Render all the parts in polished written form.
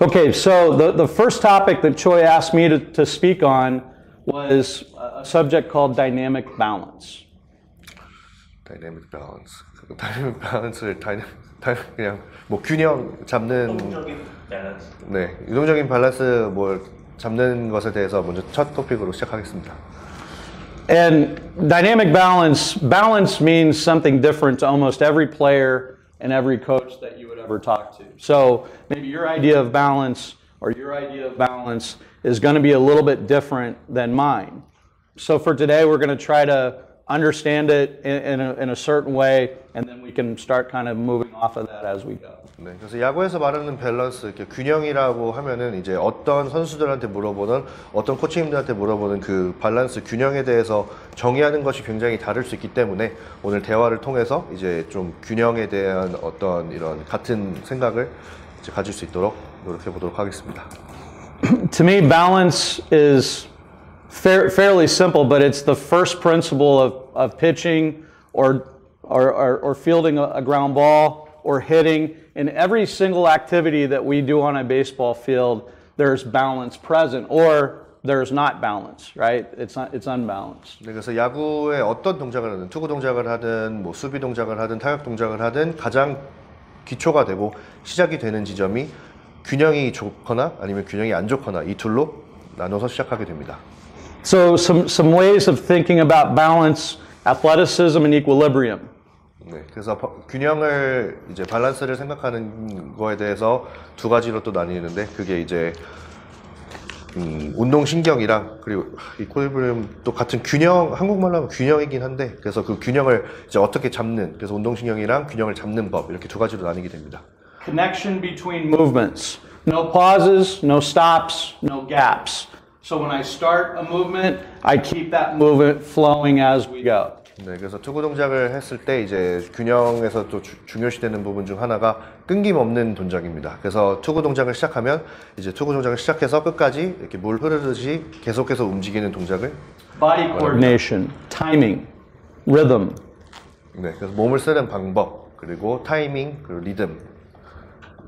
Okay, so the first topic that Choi asked me to speak on was a subject called dynamic balance. 다이내믹 밸런스. 다이내믹 밸런스를 그냥 뭐 균형 잡는 유동적인 밸런스. 네, 유동적인 밸런스 뭘 잡는 것에 대해서 먼저 첫 토픽으로 시작하겠습니다. And dynamic balance means something different to almost every player and every coach that you would ever talk to. So maybe your idea of balance or your idea of balance is going to be a little bit different than mine. So for today, we're going to try to understand it in a certain way, and then we can start kind of moving off of that as we go. 네, 그래서 야구에서 말하는 밸런스, 이렇게 균형이라고 하면은 이제 어떤 선수들한테 물어보는 어떤 코치님들한테 물어보는 그 밸런스 균형에 대해서 정의하는 것이 굉장히 다를 수 있기 때문에 오늘 대화를 통해서 이제 좀 균형에 대한 어떤 이런 같은 생각을 이제 가질 수 있도록 노력해 보도록 하겠습니다. To me, balance is fairly simple, but it's the first principle of pitching or fielding a ground ball or hitting. In every single activity that we do on a baseball field, there's balance present, or there's not balance, right? It's unbalanced. 네, 그래서 야구에 어떤 동작을 하든, 투구 동작을 하든, 뭐 수비 동작을 하든, 타격 동작을 하든 가장 기초가 되고 시작이 되는 지점이 균형이 좋거나 아니면 균형이 안 좋거나 이 둘로 나눠서 시작하게 됩니다. So some ways of thinking about balance, athleticism, and equilibrium. 네, 그래서 균형을 이제 밸런스를 생각하는 거에 대해서 두 가지로 또 나뉘는데 그게 이제 운동 신경이랑 그리고 이퀄리브리움 또 같은 균형 한국말로 하면 균형이긴 한데 그래서 그 균형을 이제 어떻게 잡는 그래서 운동 신경이랑 균형을 잡는 법 이렇게 두 가지로 나뉘게 됩니다. Connection between movements. No pauses, no stops, no gaps. So when I start a movement, I keep that movement flowing as we go. 네, 그래서 투구 동작을 했을 때 이제 균형에서 또 중요시되는 부분 중 하나가 끊김없는 동작입니다. 그래서 투구 동작을 시작하면 이제 투구 동작을 시작해서 끝까지 이렇게 물 흐르듯이 계속해서 움직이는 동작을 Body coordination, timing, rhythm. 네, 그래서 몸을 쓰는 방법 그리고 타이밍 그리고 리듬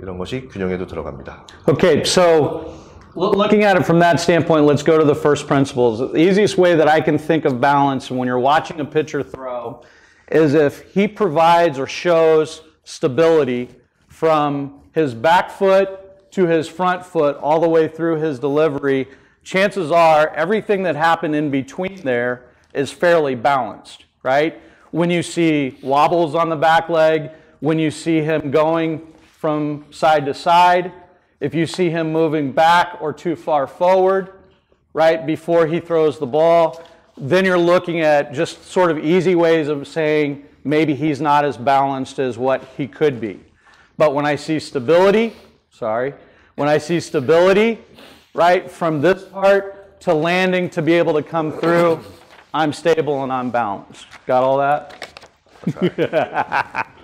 이런 것이 균형에도 들어갑니다. Okay, so looking at it from that standpoint, let's go to the first principles. The easiest way that I can think of balance when you're watching a pitcher throw is if he provides or shows stability from his back foot to his front foot all the way through his delivery, chances are everything that happened in between there is fairly balanced, right? When you see wobbles on the back leg, when you see him going from side to side, if you see him moving back or too far forward, right, before he throws the ball, then you're looking at just sort of easy ways of saying maybe he's not as balanced as what he could be. But when I see stability, right, from this part to landing to be able to come through, I'm stable and I'm balanced. Got all that?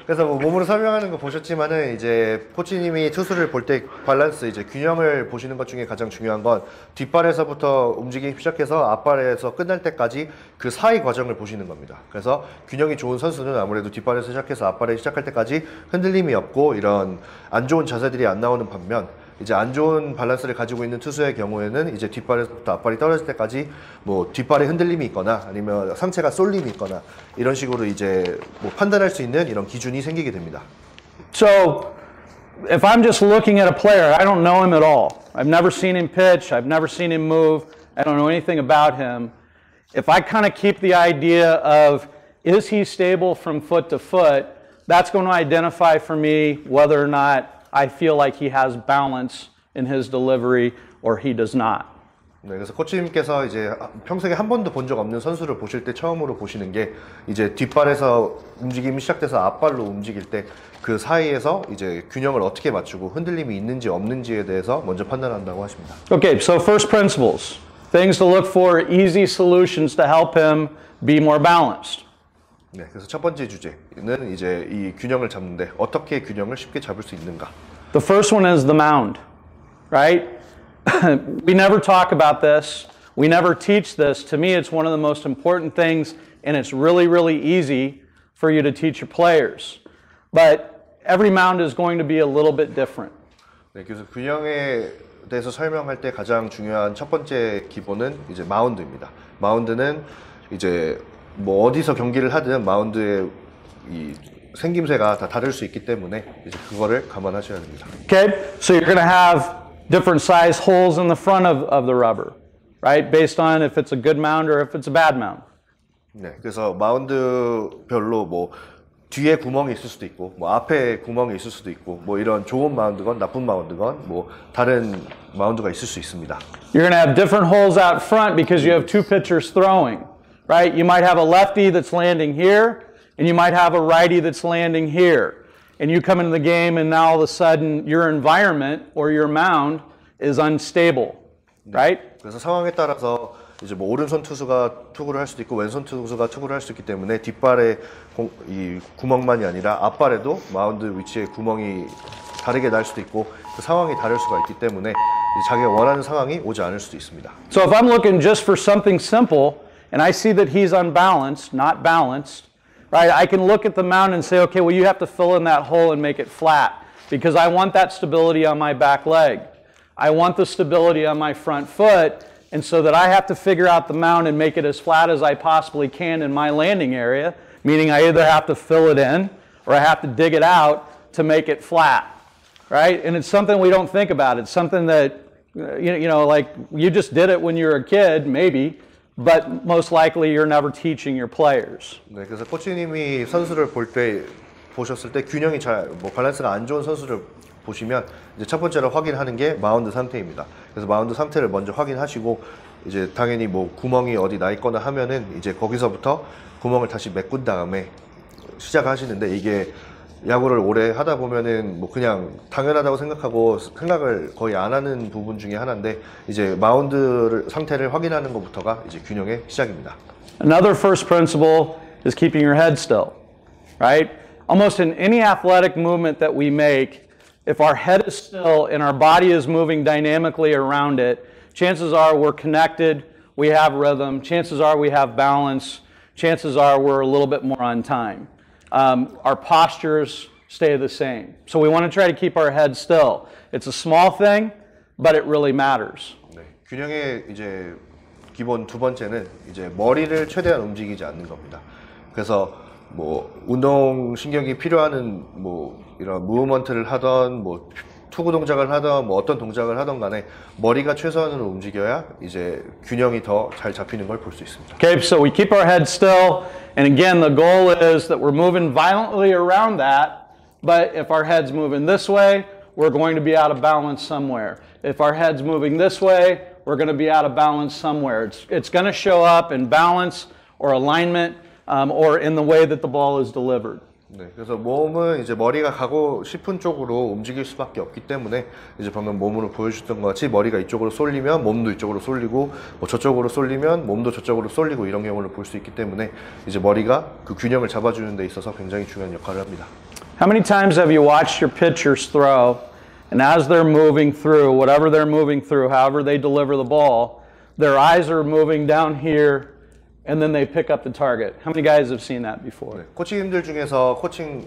그래서 뭐 몸으로 설명하는 거 보셨지만은 이제 코치님이 투수를 볼 때 밸런스 이제 균형을 보시는 것 중에 가장 중요한 건 뒷발에서부터 움직이기 시작해서 앞발에서 끝날 때까지 그 사이 과정을 보시는 겁니다. 그래서 균형이 좋은 선수는 아무래도 뒷발에서 시작해서 앞발에 시작할 때까지 흔들림이 없고 이런 안 좋은 자세들이 안 나오는 반면 이제 안 좋은 밸런스를 가지고 있는 투수의 경우에는 이제 뒷발에서부터 앞발이 떨어질 때까지 뭐 뒷발에 흔들림이 있거나 아니면 상체가 쏠림이 있거나 이런 식으로 이제 뭐 판단할 수 있는 이런 기준이 생기게 됩니다. So if I'm just looking at a player, I don't know him at all. I've never seen him pitch. I've never seen him move. I don't know anything about him. If I kind of keep the idea of is he stable from foot to foot, that's going to identify for me whether or not I feel like he has balance in his delivery or he does not. 네, 그래서 코치님께서 이제 평생에 한 번도 본 적 없는 선수를 보실 때 처음으로 보시는 게 이제 뒷발에서 움직임이 시작돼서 앞발로 움직일 때 그 사이에서 이제 균형을 어떻게 맞추고 흔들림이 있는지 없는지에 대해서 먼저 판단한다고 하십니다. Okay, so first principles. Things to look for, easy solutions to help him be more balanced. 네, 그래서 첫 번째 주제는 이제 이 균형을 잡는데 어떻게 균형을 쉽게 잡을 수 있는가? The first one is the mound, right? We never talk about this. We never teach this. To me, it's one of the most important things, and it's really, really easy for you to teach your players. But every mound is going to be a little bit different. 네, 그래서 균형에 대해서 설명할 때 가장 중요한 첫 번째 기본은 이제 마운드입니다. 마운드는 이제 뭐 어디서 경기를 하든 마운드의 이 생김새가 다 다를 수 있기 때문에 이제 그거를 감안하셔야 됩니다. Okay, so you're going to have different size holes in the front of the rubber, right? Based on if it's a good mound or if it's a bad mound. 네, 그래서 마운드별로 뭐 뒤에 구멍이 있을 수도 있고, 뭐 앞에 구멍이 있을 수도 있고, 뭐 이런 좋은 마운드건 나쁜 마운드건 뭐 다른 마운드가 있을 수 있습니다. You're going to have different holes out front because you have two pitchers throwing, right? You might have a lefty that's landing here, and you might have a righty that's landing here. And you come into the game and now all of a sudden your environment or your mound is unstable, right? 그래서 상황에 따라서 이제 뭐 오른손 투수가 투구를 할 수도 있고 왼손 투수가 투구를 할 수도 있기 때문에 뒷발에 이 구멍만이 아니라 앞발에도 마운드 위치에 구멍이 다르게 날 수도 있고 그 상황이 다를 수가 있기 때문에 자기가 원하는 상황이 오지 않을 수도 있습니다. So if I'm looking just for something simple and I see that he's unbalanced, not balanced, right? I can look at the mound and say, okay, well you have to fill in that hole and make it flat because I want that stability on my back leg. I want the stability on my front foot. And so that I have to figure out the mound and make it as flat as I possibly can in my landing area, meaning I either have to fill it in or I have to dig it out to make it flat, right? And it's something we don't think about. It's something that, you know, like you just did it when you were a kid, maybe, but most likely you're never teaching your players. 네, 그래서 코치님이 선수를 보셨을 때 균형이 뭐 밸런스가 안 좋은 선수를 보시면 이제 첫 번째로 확인하는 게 마운드 상태입니다. 그래서 마운드 상태를 먼저 확인하시고 이제 당연히 뭐 구멍이 어디 나 있거나 하면은 이제 거기서부터 구멍을 다시 메꾼 다음에 시작하시는데 이게 야구를 오래 하다 보면은 뭐 그냥 당연하다고 생각하고 생각을 거의 안 하는 부분 중에 하나인데 이제 마운드 상태를 확인하는 것부터가 이제 균형의 시작입니다. Another first principle is keeping your head still, right? Almost in any athletic movement that we make, if our head is still and our body is moving dynamically around it, chances are we're connected, we have rhythm, chances are we have balance, chances are we're a little bit more on time. Our postures stay the same. So we want to try to keep our head still. It's a small thing, but it really matters. 네, 균형의 이제 기본 두 번째는 이제 머리를 최대한 움직이지 않는 겁니다. 그래서 뭐 운동 신경이 필요한 뭐 이런 무브먼트를 하던 뭐 투구 동작을 하던 뭐 어떤 동작을 하던 간에 머리가 최소한으로 움직여야 이제 균형이 더 잘 잡히는 걸 볼 수 있습니다. Okay, so we keep our head still, and again, the goal is that we're moving violently around that, but if our head's moving this way, we're going to be out of balance somewhere. If our head's moving this way, we're going to be out of balance somewhere. It's going to show up in balance or alignment or in the way that the ball is delivered. 네, 그래서 몸은 이제 머리가 가고 싶은 쪽으로 움직일 수밖에 없기 때문에 이제 방금 몸으로 보여주셨던 것 같이 머리가 이쪽으로 쏠리면 몸도 이쪽으로 쏠리고 뭐 저쪽으로 쏠리면 몸도 저쪽으로 쏠리고 이런 경우를 볼 수 있기 때문에 이제 머리가 그 균형을 잡아주는 데 있어서 굉장히 중요한 역할을 합니다. How many times have you watched your pitchers throw, and as they're moving through, whatever they're moving through, however they deliver the ball, their eyes are moving down here, and then they pick up the target. How many guys have seen that before? 네, 코치님들 중에서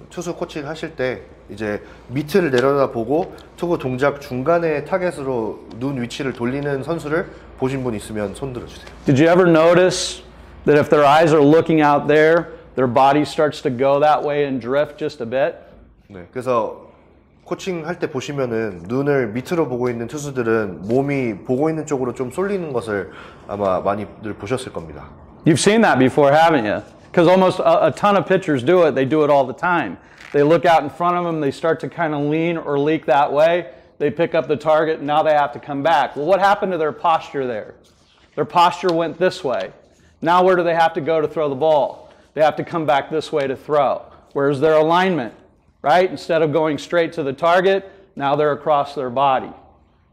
투수 코칭 하실 때 이제 밑을 내려다보고 투구 동작 중간에 타겟으로 눈 위치를 돌리는 선수를 보신 분 있으면 손 들어주세요. Did you ever notice that if their eyes are looking out there, their body starts to go that way and drift just a bit? 네, 그래서 코칭 할 때 보시면은 눈을 밑으로 보고 있는 투수들은 몸이 보고 있는 쪽으로 좀 쏠리는 것을 아마 많이들 보셨을 겁니다. You've seen that before, haven't you? Because almost a ton of pitchers do it. They do it all the time. They look out in front of them, they start to kind of lean or leak that way. They pick up the target, and now they have to come back. Well, what happened to their posture there? Their posture went this way. Now where do they have to go to throw the ball? They have to come back this way to throw. Where's their alignment, right? Instead of going straight to the target, now they're across their body.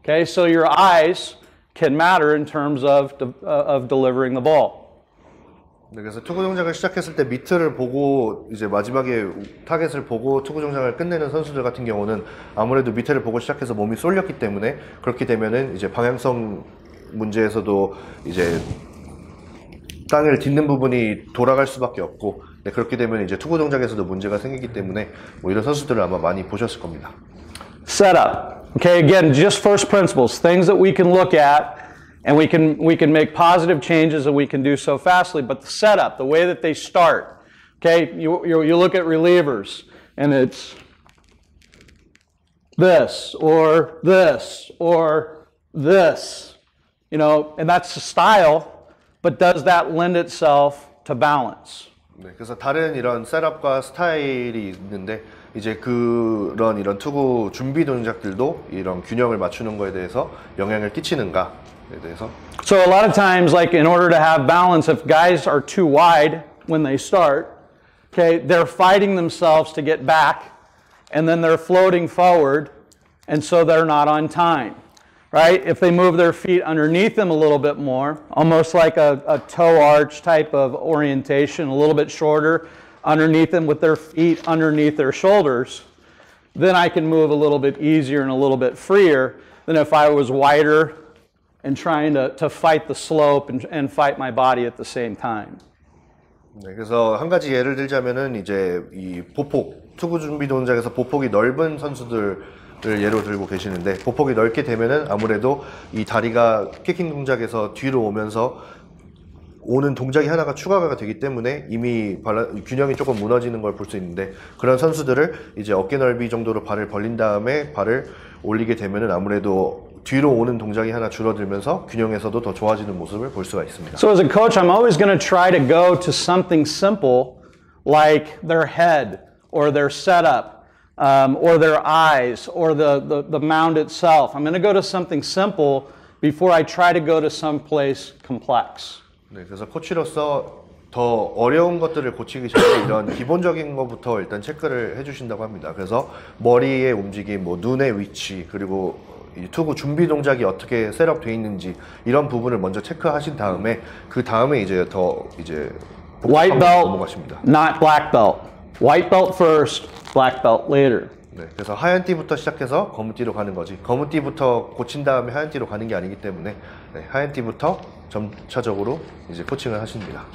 Okay, so your eyes can matter in terms of delivering the ball. 네, 그래서 투구 동작을 시작했을 때 밑을 보고 이제 마지막에 타겟을 보고 투구 동작을 끝내는 선수들 같은 경우는 아무래도 밑을 보고 시작해서 몸이 쏠렸기 때문에 그렇게 되면은 이제 방향성 문제에서도 이제 땅을 딛는 부분이 돌아갈 수밖에 없고 네, 그렇게 되면 이제 투구 동작에서도 문제가 생기기 때문에 뭐 이런 선수들을 아마 많이 보셨을 겁니다. Setup. Okay, again, just first principles, things that we can look at and we can make positive changes and we can do so fastly. But the setup, the way that they start, okay, you look at relievers and it's this or this or this, you know, and that's the style, but does that lend itself to balance? 네, 그래서 다른 이런 셋업과 스타일이 있는데 이제 그런 이런 투구 준비 동작들도 이런 균형을 맞추는 거에 대해서 영향을 끼치는가에 대해서. So a lot of times, like in order to have balance, if guys are too wide when they start, okay, they're fighting themselves to get back, and then they're floating forward, and so they're not on time, right? If they move their feet underneath them a little bit more, almost like a toe arch type of orientation, a little bit shorter, underneath them with their feet underneath their shoulders, then I can move a little bit easier and a little bit freer than if I was wider and trying to fight the slope and fight my body at the same time. 네, 그래서 한 가지 예를 들자면은 이제 이 보폭, 투구 준비 동작에서 보폭이 넓은 선수들을 예로 들고 계시는데 보폭이 넓게 되면은 아무래도 이 다리가 키킹 동작에서 뒤로 오면서 오는 동작이 하나가 추가가 되기 때문에 이미 균형이 조금 무너지는 걸 볼 수 있는데 그런 선수들을 이제 어깨 넓이 정도로 발을 벌린 다음에 발을 올리게 되면은 아무래도 뒤로 오는 동작이 하나 줄어들면서 균형에서도 더 좋아지는 모습을 볼 수가 있습니다. So as a coach, I'm always going to try to go to something simple like their head or their setup or their eyes or the mound itself. I'm going to go to something simple before I try to go to someplace complex. 네, 그래서 코치로서 더 어려운 것들을 고치기 전에 이런 기본적인 것부터 일단 체크를 해주신다고 합니다. 그래서 머리의 움직임, 뭐 눈의 위치, 그리고 이 투구 준비 동작이 어떻게 셋업되어 있는지 이런 부분을 먼저 체크하신 다음에 그 다음에 이제 더 이제 White belt, 넘어가십니다. not black belt. White belt first, black belt later. 네, 그래서 하얀 띠부터 시작해서 검은 띠로 가는 거지. 검은 띠부터 고친 다음에 하얀 띠로 가는 게 아니기 때문에 네, 하얀 띠부터 점차적으로 이제 코칭을 하십니다.